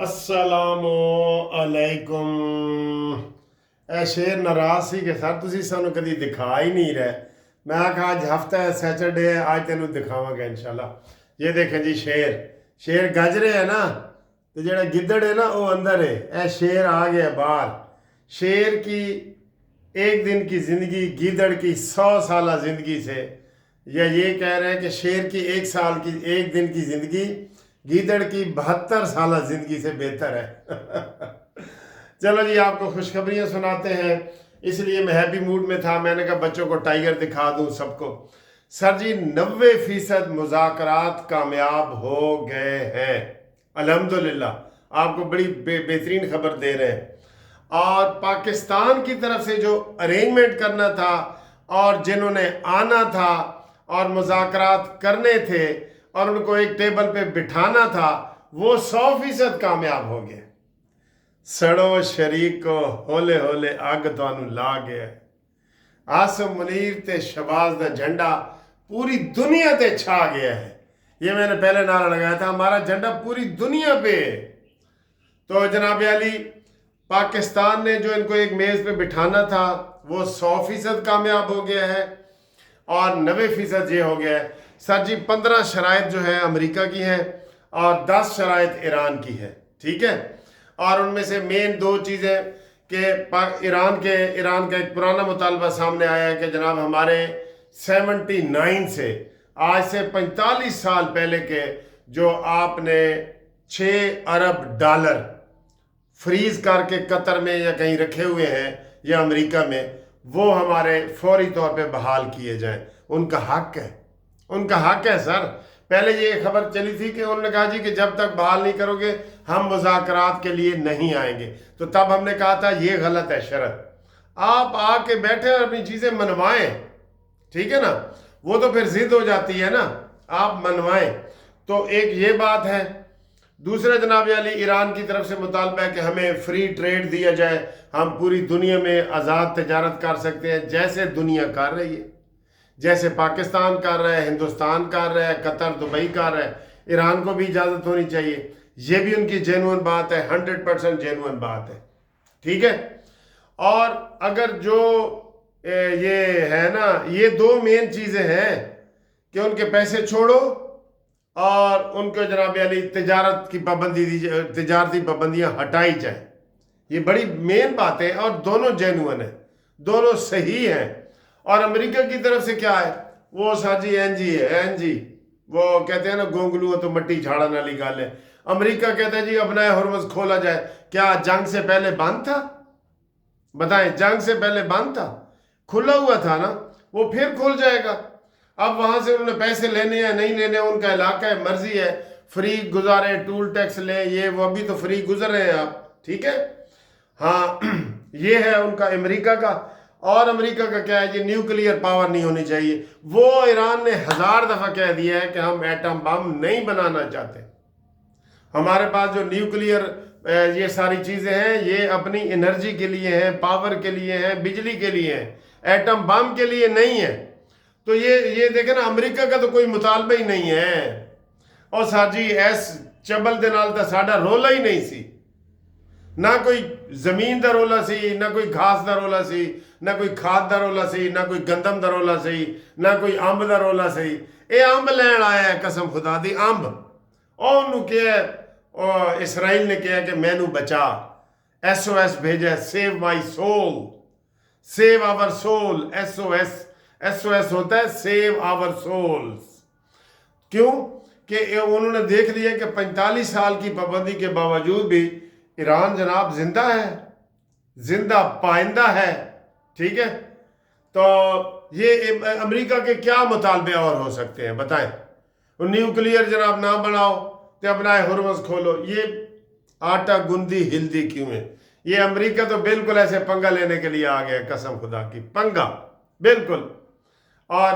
ਅਸਲਾਮੁ ਅਲੈਕੁਮ। ਇਹ ਸ਼ੇਰ ਨਾਰਾਜ਼ ਸੀ ਕਿ ਸਰ ਤੁਸੀਂ ਸਾਨੂੰ ਕਦੀ ਦਿਖਾ ਹੀ ਨਹੀਂ ਰਹੇ। ਮੈਂ ਆਖਾ ਅੱਜ ਹਫਤਾ ਹੈ, ਸੈਟਰਡੇ है, आज ਤੈਨੂੰ ਦਿਖਾਵਾਂਗਾ इंशाल्लाह। ये देखें जी, शेर गज रहे है ना, तो जरा गिद्दड़ है ना वो अंदर है, ਇਹ शेर आ गया बाहर। शेर की एक दिन की ज़िंदगी गिद्दड़ की 100 साल ज़िंदगी से, या ये कह रहे हैं कि शेर की एक दिन की ज़िंदगी गीदड़ की 72 साल ज़िंदगी से बेहतर है। चलो जी, आपको खुशखबरियाँ सुनाते हैं, इसलिए मैं हैप्पी मूड में था। मैंने कहा बच्चों को टाइगर दिखा दूँ सबको। सर जी 90% मुज़ाकरात कामयाब हो गए हैं अल्हम्दुलिल्लाह। आपको बड़ी बेहतरीन खबर दे रहे हैं। और पाकिस्तान की तरफ से जो अरेंजमेंट करना था और जिन्होंने आना था और मुज़ाकरात करने थे और उनको एक टेबल पे बिठाना था, वो 100% कामयाब हो गए। सड़ो शरीक को होले होले अग तुहानू ला गया। आसम मुनीर ते शबाज दा झंडा पूरी दुनिया ते छा गया है। ये मैंने पहले नारा लगाया था, हमारा झंडा पूरी दुनिया पे है। तो जनाब अली, पाकिस्तान ने जो इनको एक मेज़ पे बिठाना था वो 100% कामयाब हो गया है और 90% ये हो गया है। सर जी 15 शराइत जो है अमेरिका की हैं और 10 शराइत ईरान की है, ठीक है। और उनमें से मेन 2 चीज़ें कि ईरान का एक पुराना मुतालबा सामने आया है कि जनाब हमारे 79 से आज से 45 साल पहले के जो आपने 6 अरब डॉलर फ्रीज करके कतर में या कहीं रखे हुए हैं या अमेरिका में, वो हमारे फौरी तौर पे बहाल किए जाएं। उनका हक है, उनका हक है सर। पहले ये खबर चली थी कि उन्होंने कहा जी कि जब तक बहाल नहीं करोगे हम मुज़ाकरात के लिए नहीं आएंगे। तो तब हमने कहा था ये गलत है शर्त। आप आके बैठे और अपनी चीज़ें मनवाएं, ठीक है ना। वो तो फिर जिद हो जाती है ना, आप मनवाएं। तो एक ये बात है। दूसरा जनाब अली, ईरान की तरफ से मुतालबा है कि हमें फ्री ट्रेड दिया जाए, हम पूरी दुनिया में आज़ाद तजारत कर सकते हैं जैसे दुनिया कर रही है, जैसे पाकिस्तान कर रहा है, हिंदुस्तान कर रहा है, कतर दुबई कर रहा है। ईरान को भी इजाज़त होनी चाहिए। ये भी उनकी जेन्युइन बात है, 100% जेन्युइन बात है, ठीक है। और अगर जो ये है ना, ये 2 मेन चीज़ें हैं कि उनके पैसे छोड़ो और उनको जनाब अली तिजारत की पाबंदी दीजिए, तिजारती पाबंदियाँ हटाई जाए। ये बड़ी मेन बात है और दोनों जेन्युइन है, दोनों सही हैं। और अमेरिका की तरफ से क्या है, वो साजी एनजी है, एनजी वो कहते हैं ना गोंगलू तो मट्टी झाड़न वाली गल है। अमेरिका कहता है जी अपना हुर्मुज़ खोला जाए। क्या जंग से पहले बंद था? बताएं, जंग से पहले बंद था? खुला हुआ था ना, वो फिर खुल जाएगा। अब वहां से उन्होंने पैसे लेने हैं नहीं लेने, उनका इलाका है, मर्जी है। फ्री गुजारे, टूल टैक्स ले, ये वो अभी तो फ्री गुजर रहे हैं आप, ठीक है। हाँ ये है उनका अमेरिका का। और अमेरिका का क्या है जी, न्यूक्लियर पावर नहीं होनी चाहिए। वो ईरान ने 1000 दफ़ा कह दिया है कि हम एटम बम नहीं बनाना चाहते। हमारे पास जो न्यूक्लियर ये सारी चीज़ें हैं ये अपनी एनर्जी के लिए हैं, पावर के लिए हैं, बिजली के लिए हैं, एटम बम के लिए नहीं है। तो ये देखें ना, अमेरिका का तो कोई मुतालबा ही नहीं है। और साजी इस चबल दे नाल तां साडा रोला ही नहीं सी, ना कोई जमीन का रोला सी, ना कोई घास का रोला सी, ना कोई खाद का रोला सी, ना कोई गंदम का रोला सी, ना कोई अंब का रोला सी। ये अंब लैन आया है, कसम खुदा दी अंब। और क्या इसराइल ने कहा कि मैनू बचा, SOS भेजा, save my soul, save our soul. SOS होता है सेव आवर सोल्स। क्यों कि उन्होंने देख लिया कि 45 साल की पाबंदी के बावजूद भी ईरान जनाब जिंदा है, जिंदा पाइंदा है, ठीक है। तो ये अमेरिका के क्या मुतालबे और हो सकते हैं बताएं। न्यूक्लियर जनाब ना बनाओ तो अपना हुर्मुज़ खोलो। ये आटा गुंदी हिलदी क्यों है? ये अमेरिका तो बिल्कुल ऐसे पंगा लेने के लिए आ गया, कसम खुदा की पंगा बिल्कुल। और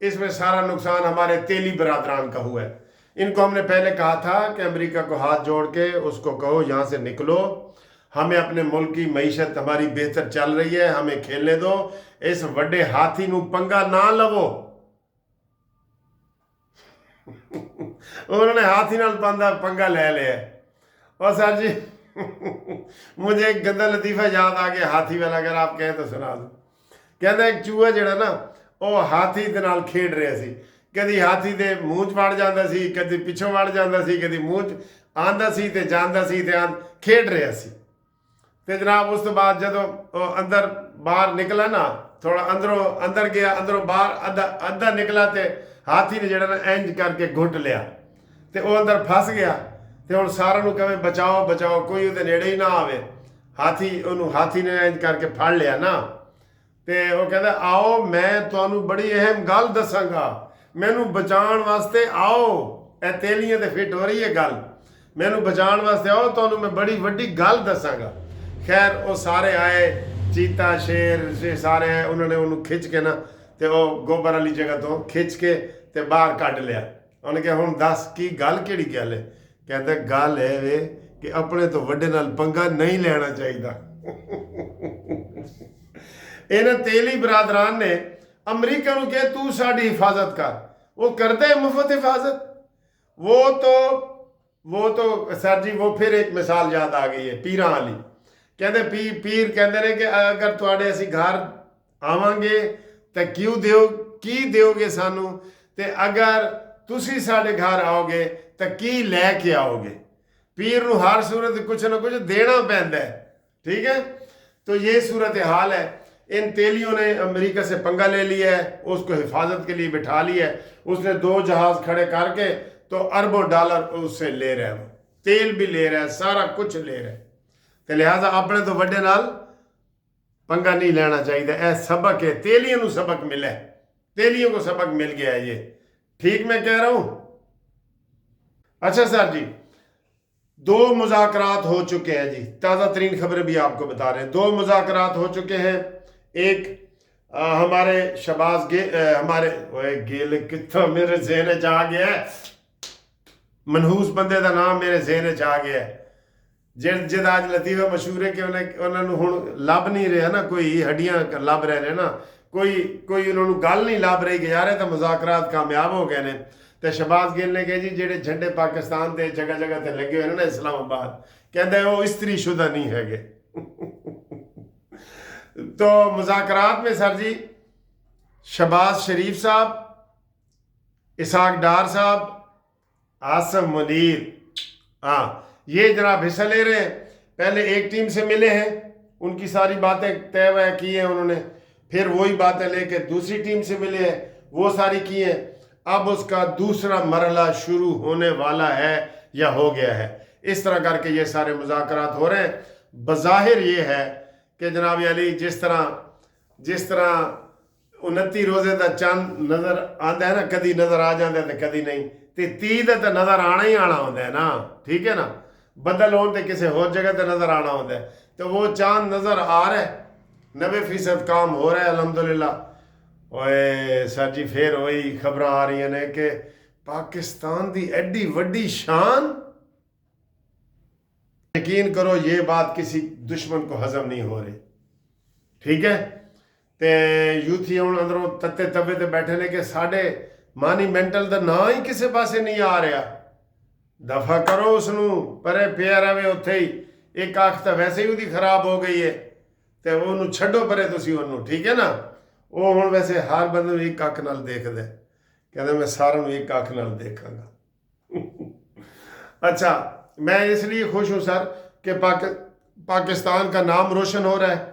इसमें सारा नुकसान हमारे तेली बरादरान का हुआ है। इनको हमने पहले कहा था कि अमेरिका को हाथ जोड़ के उसको कहो यहाँ से निकलो, हमें अपने मुल्क की मईशत हमारी बेहतर चल रही है, हमें खेलने दो, इस वड्डे हाथी नू पंगा ना लवो। उन्होंने हाथी नाल पंगा ले लिया और सर जी मुझे एक गंदा लतीफ़ा याद आ गया हाथी वाला, अगर आप कहें तो सुना दूँ। कहता एक चूहा ਜਿਹੜਾ ਨਾ ਉਹ ਹਾਥੀ ਦੇ ਨਾਲ ਖੇਡ ਰਿਹਾ ਸੀ, ਕਦੀ ਹਾਥੀ ਦੇ ਮੂੰਹ 'ਚ ਵੜ ਜਾਂਦਾ ਸੀ, ਕਦੀ ਪਿੱਛੋਂ ਵੜ ਜਾਂਦਾ ਸੀ, ਕਦੀ ਮੂੰਹ 'ਚ ਆਉਂਦਾ ਸੀ ਤੇ ਜਾਂਦਾ ਸੀ ਤੇ ਖੇਡ ਰਿਹਾ ਸੀ। ਤੇ ਜਨਾਬ ਉਸ ਤੋਂ ਬਾਅਦ ਜਦੋਂ ਉਹ ਅੰਦਰ ਬਾਹਰ ਨਿਕਲਾ ਨਾ, ਥੋੜਾ ਅੰਦਰੋਂ ਅੰਦਰ ਗਿਆ, ਅੰਦਰੋਂ ਬਾਹਰ ਅੱਧਾ ਨਿਕਲਾ ਤੇ ਹਾਥੀ ਨੇ ਜਿਹੜਾ ਨਾ ਇੰਜ ਕਰਕੇ ਘੁੱਟ ਲਿਆ ਤੇ ਉਹ ਅੰਦਰ ਫਸ ਗਿਆ। ਤੇ ਹੁਣ ਸਾਰਿਆਂ ਨੂੰ ਕਹੇ ਬਚਾਓ ਬਚਾਓ, ਕੋਈ ਉਹਦੇ ਨੇੜੇ ਹੀ ਨਾ ਆਵੇ। ਹਾਥੀ ਨੇ ਇੰਜ ਕਰਕੇ ਫੜ ਲਿਆ ਨਾ, ਤੇ ਉਹ ਕਹਿੰਦਾ ਆਓ ਮੈਂ ਤੁਹਾਨੂੰ ਬੜੀ ਅਹਿਮ ਗੱਲ ਦੱਸਾਂਗਾ, ਮੈਨੂੰ ਬਚਾਉਣ ਵਾਸਤੇ ਆਓ। ਇਹ ਤੇਲੀਆਂ ਤੇ ਫਿੱਟ ਹੋ ਰਹੀ ਹੈ ਗੱਲ, ਮੈਨੂੰ ਬਚਾਉਣ ਵਾਸਤੇ ਆਓ, ਤੁਹਾਨੂੰ ਮੈਂ ਬੜੀ ਵੱਡੀ ਗੱਲ ਦੱਸਾਂਗਾ। ਖੈਰ ਉਹ ਸਾਰੇ ਆਏ, ਚੀਤਾ ਸ਼ੇਰ ਸਾਰੇ ਆਏ, ਉਹਨਾਂ ਨੇ ਉਹਨੂੰ ਖਿੱਚ ਕੇ ਨਾ ਤੇ ਉਹ ਗੋਬਰ ਵਾਲੀ ਜਗ੍ਹਾ ਤੋਂ ਖਿੱਚ ਕੇ ਤੇ ਬਾਹਰ ਕੱਢ ਲਿਆ। ਉਹਨੇ ਕਿਹਾ ਹੁਣ ਦੱਸ ਕੀ ਗੱਲ, ਕਿਹੜੀ ਗੱਲ ਹੈ? ਕਹਿੰਦਾ ਗੱਲ ਇਹ ਵੇ ਕਿ ਆਪਣੇ ਤੋਂ ਵੱਡੇ ਨਾਲ ਪੰਗਾ ਨਹੀਂ ਲੈਣਾ ਚਾਹੀਦਾ। ਇਹਨਾਂ ਤੇਲੀ ਬਰਾਦਰਾਨ ਨੇ ਅਮਰੀਕਾ ਨੂੰ ਕਿਹਾ ਤੂੰ ਸਾਡੀ ਹਿਫਾਜ਼ਤ ਕਰ, ਉਹ ਕਰਦਾ ਹੈ ਮੁਫਤ ਹਿਫਾਜ਼ਤ। वो तो सर जी वो फिर एक मिसाल याद आ गई है पीरां वाली। कहते पीर कहते हैं कि अगर तुहाडे असीं घर आवांगे तो की दिओगे सानू, ते अगर तुसी साडे घर आओगे तो की लैके आओगे। पीर नूं हर सूरत कुछ ना कुछ देना पैंदा है, ठीक है। तो ये सूरत हाल है। इन तेलियों ने अमेरिका से पंगा ले लिया है, उसको हिफाजत के लिए बिठा लिया है। उसने 2 जहाज़ खड़े करके तो अरबों डॉलर उससे ले रहा है, वो तेल भी ले रहा है, सारा कुछ ले रहा है। तो लिहाजा अपने तो वड्डे नाल पंगा नहीं लेना चाहिए। ऐ सबक है, तेलियों को सबक मिला है, तेलियों को सबक मिल गया है। ये ठीक मैं कह रहा हूँ? अच्छा सर जी, 2 मुज़ाकरात हो चुके हैं जी, ताज़ा तरीन खबरें भी आपको बता रहे हैं। 2 मुज़ाकरात हो चुके हैं। एक हमारे शहबाज हमारे गेल कितना मेरे ज़हन च आ गया है, मनहूस बंदे का नाम मेरे ज़हन च आ गया है। जिहदा अज लतीफ़ा मशहूर है कि उन्होंने हुण लभ नहीं रहा ना, कोई हड्डियां लभ रहे ना, कोई उन्होंने गल नहीं लभ रही कि यार ये तो मुज़ाकरात कामयाब हो गए हैं। तो शहबाज गिल ने कहा जी जेडे झंडे पाकिस्तान के जगह जगह ते लगे हुए ना इस्लामाबाद, कहते वो इस्त्री शुदा नहीं है। तो मुज़ाकरात में सर जी शहबाज शरीफ साहब, इसाक डार साहब, आसम मुनीर, हाँ ये जनाब हिस्सा ले रहे हैं। पहले एक टीम से मिले हैं, उनकी सारी बातें तय वह की हैं उन्होंने, फिर वही बातें लेके दूसरी टीम से मिले हैं, वो सारी की हैं। अब उसका दूसरा मरहला शुरू होने वाला है या हो गया है। इस तरह करके ये सारे मुज़ाकरात हो रहे हैं। बज़ाहिर ये है कि जनाब अली जिस तरह 29 रोज़े का चंद नज़र आता है ना, कभी नज़र आ जाता है तो कभी नहीं, तो 30 का तो नज़र आना ही आना होता है ना, ठीक है ना। बदल होने तो किसी होर जगह तो नज़र आना होता है। तो वो चांद नज़र आ रहा है, 90% काम हो रहा है अल्हम्दुलिल्लाह। ओए सर जी फिर वही खबर आ रही ने कि पाकिस्तान की एडी वड्डी शान, यकीन करो ये बात किसी दुश्मन को हजम नहीं हो रही, ठीक है। तो यूथी हुण अंदरों तत्ते तवे ते बैठे ने कि साढ़े मानीमेंटल का ना ही किसी पासे नहीं आ रहा। दफा करो उसनू, परे पिया रहे उत्थे ही। एक अख तो वैसे ही उसकी खराब हो गई है, तो उन्होंने छड्डो परे तुसी उन्होंने, ठीक है ना। वो हुण वैसे हर बंदे नूं एक अख नाल देखदा, कहंदा मैं सारिआं नूं एक अख नाल देखांगा। अच्छा, मैं इसलिए खुश हूँ सर कि पाकिस्तान का नाम रोशन हो रहा है।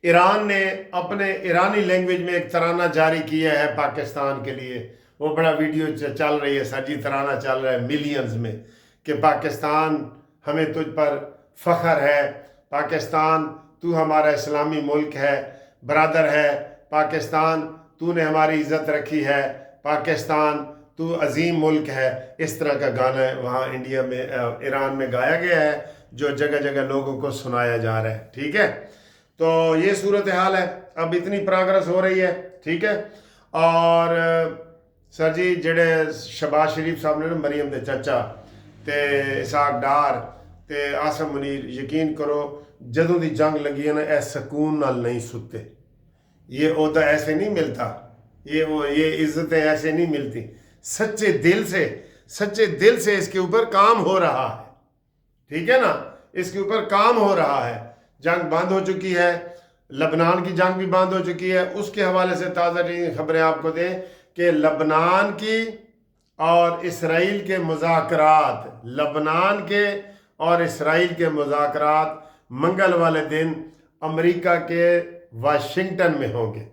ईरान ने अपने ईरानी लैंग्वेज में एक तराना जारी किया है पाकिस्तान के लिए, वो बड़ा वीडियो चल रही है सर जी, तराना चल रहा है मिलियंस में कि पाकिस्तान हमें तुझ पर फ़ख्र है, पाकिस्तान तू हमारा इस्लामी मुल्क है, बरादर है, पाकिस्तान तूने हमारी इज़्ज़त रखी है, पाकिस्तान तू अजीम मुल्क है। इस तरह का गाना वहाँ इंडिया में ईरान में गाया गया है, जो जगह जगह लोगों को सुनाया जा रहा है, ठीक है। तो ये सूरत हाल है, अब इतनी प्रोग्रेस हो रही है, ठीक है। और सर जी जेडे शहबाज शरीफ साहब ने ना मरीम के चाचा ते इसाक डार ते आसम मुनीर, यकीन करो जदों की जंग लगी है ना, ए सकून नाल नहीं सुते। ये ओहदा ऐसे नहीं मिलता, ये इज्जतें ऐसे नहीं मिलती। सच्चे दिल से इसके ऊपर काम हो रहा है, ٹھیک ہے نا, اس کے اوپر کام ہو رہا ہے. جنگ بند ہو چکی ہے, لبنان کی جنگ بھی بند ہو چکی ہے. اس کے حوالے سے تازہ ترین خبریں آپ کو دیں کہ لبنان کی اور اسرائیل کے مذاکرات, لبنان کے اور اسرائیل کے مذاکرات منگل والے دن امریکہ کے واشنگٹن میں ہوں گے.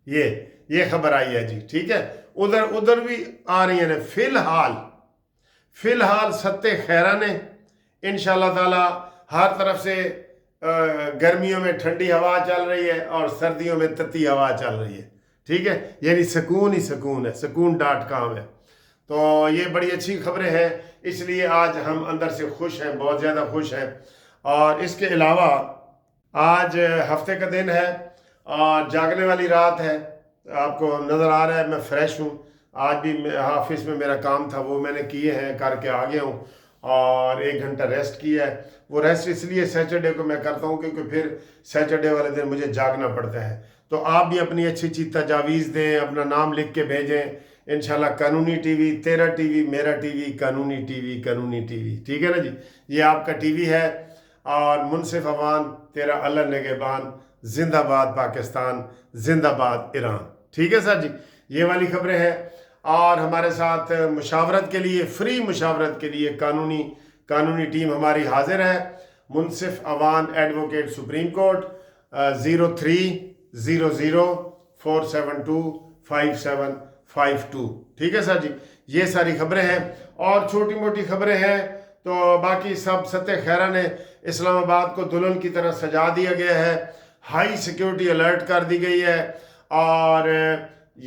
یہ خبر آئی ہے جی. ٹھیک ہے, ادھر بھی آ رہی ہیں. فی الحال ستے خیرہ نے انشاءاللہ تعالی ہر طرف سے گرمیوں میں ٹھنڈی ہوا چل رہی ہے اور سردیوں میں تتی ہوا چل رہی ہے. ٹھیک ہے, یعنی سکون ہی سکون ہے. سکون.com ہے. تو یہ بڑی اچھی خبریں ہیں, اس لیے آج ہم اندر سے خوش ہیں, بہت زیادہ خوش ہیں. اور اس کے علاوہ آج ہفتے کا دن ہے اور جاگنے والی رات ہے. آپ کو نظر آ رہا ہے میں فریش ہوں. آج بھی آفس میں میرا کام تھا, وہ میں نے کیے ہیں, کر کے آ گیا ہوں اور 1 گھنٹہ ریسٹ کیا ہے. وہ ریسٹ اس لیے سیٹرڈے کو میں کرتا ہوں کیونکہ پھر سیٹرڈے والے دن مجھے جاگنا پڑتا ہے. تو آپ بھی اپنی اچھی تجاویز دیں, اپنا نام لکھ کے بھیجیں. انشاءاللہ قانونی ٹی وی, تیرا ٹی وی, میرا ٹی وی, قانونی ٹی وی. ٹھیک ہے نا جی, یہ آپ کا ٹی وی ہے. اور منصف عوان تیرا اللہ نگہبان, زندہ باد پاکستان, زندہ باد ایران. ٹھیک ہے سر جی, یہ والی خبریں ہیں. اور ہمارے ساتھ مشاورت کے لیے, فری مشاورت کے لیے قانونی ٹیم ہماری حاضر ہے. منصف عوان ایڈوکیٹ سپریم کورٹ 0304725752. ٹھیک ہے سر جی, یہ ساری خبریں ہیں. اور چھوٹی موٹی خبریں ہیں تو باقی سب ستے خیرہ نے اسلام آباد کو دلہن کی طرح سجا دیا گیا ہے. ہائی سیکیورٹی الرٹ کر دی گئی ہے. اور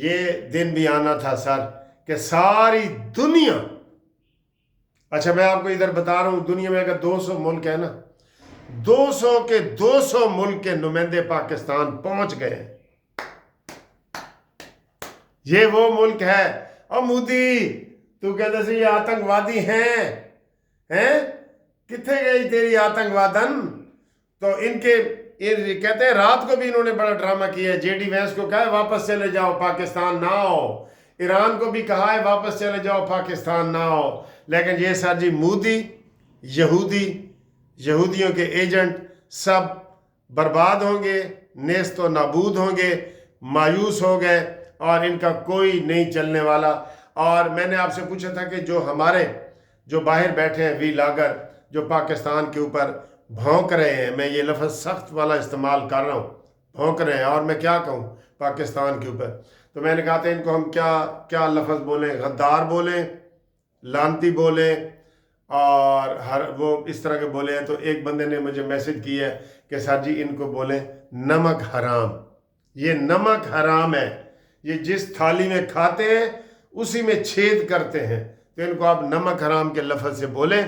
یہ دن بھی آنا تھا سر کہ ساری دنیا, اچھا میں آپ کو ادھر بتا رہا ہوں, دنیا میں اگر 200 ملک ہے نا, 200 ملک کے نمائندے پاکستان پہنچ گئے. یہ وہ ملک ہے. اور مودی تو کہتے سے یہ آتنکوادی ہیں, کتنے گئی تیری آتنکوادن. تو ان کے کہتے ہیں رات کو بھی انہوں نے بڑا ڈرامہ کیا ہے. جے ڈی وینس کو کہا ہے واپس چلے جاؤ, پاکستان نہ آؤ. ایران کو بھی کہا ہے واپس چلے جاؤ, پاکستان نہ آؤ. لیکن یہ سر جی مودی, یہودیوں کے ایجنٹ سب برباد ہوں گے, نیست و نابود ہوں گے, مایوس ہو گئے اور ان کا کوئی نہیں چلنے والا. اور میں نے آپ سے پوچھا تھا کہ جو باہر بیٹھے ہیں وی لاگر, جو پاکستان کے اوپر بھونک رہے ہیں, میں یہ لفظ سخت والا استعمال کر رہا ہوں, بھونک رہے ہیں, اور میں کیا کہوں پاکستان کے اوپر. تو میں نے کہا تھا ان کو ہم کیا لفظ بولیں, غدار بولیں, لانتی بولیں, اور وہ اس طرح کے بولے ہیں. تو ایک بندے نے مجھے میسج کیا ہے کہ سر جی ان کو بولیں نمک حرام. یہ نمک حرام ہے, یہ جس تھالی میں کھاتے ہیں اسی میں چھید کرتے ہیں. تو ان کو آپ نمک حرام کے لفظ سے بولیں.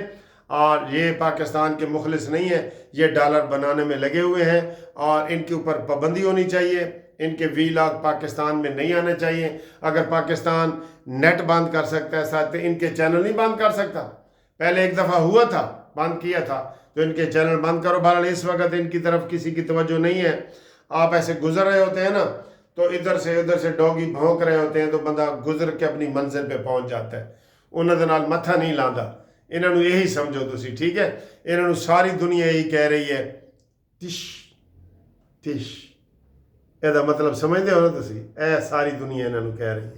اور یہ پاکستان کے مخلص نہیں ہیں, یہ ڈالر بنانے میں لگے ہوئے ہیں, اور ان کے اوپر پابندی ہونی چاہیے. ان کے وی لاگ پاکستان میں نہیں آنے چاہیے. اگر پاکستان نیٹ بند کر سکتا ہے ساتھ, ان کے چینل نہیں بند کر سکتا. پہلے ایک دفعہ ہوا تھا, بند کیا تھا, تو ان کے چینل بند کرو. بہرحال اس وقت ان کی طرف کسی کی توجہ نہیں ہے. آپ ایسے گزر رہے ہوتے ہیں نا, تو ادھر سے ڈوگی بھونک رہے ہوتے ہیں, تو بندہ گزر کے اپنی منزل پہ پہنچ جاتا ہے. انہوں دے نال متھا نہیں لاندا. انہوں نے یہی سمجھو تسی, ٹھیک ہے. انہوں نے ساری دنیا یہی کہہ رہی ہے تش تش. یہ مطلب سمجھتے ہو نا تسی, اے ساری دنیا انہوں نے کہہ رہی ہے.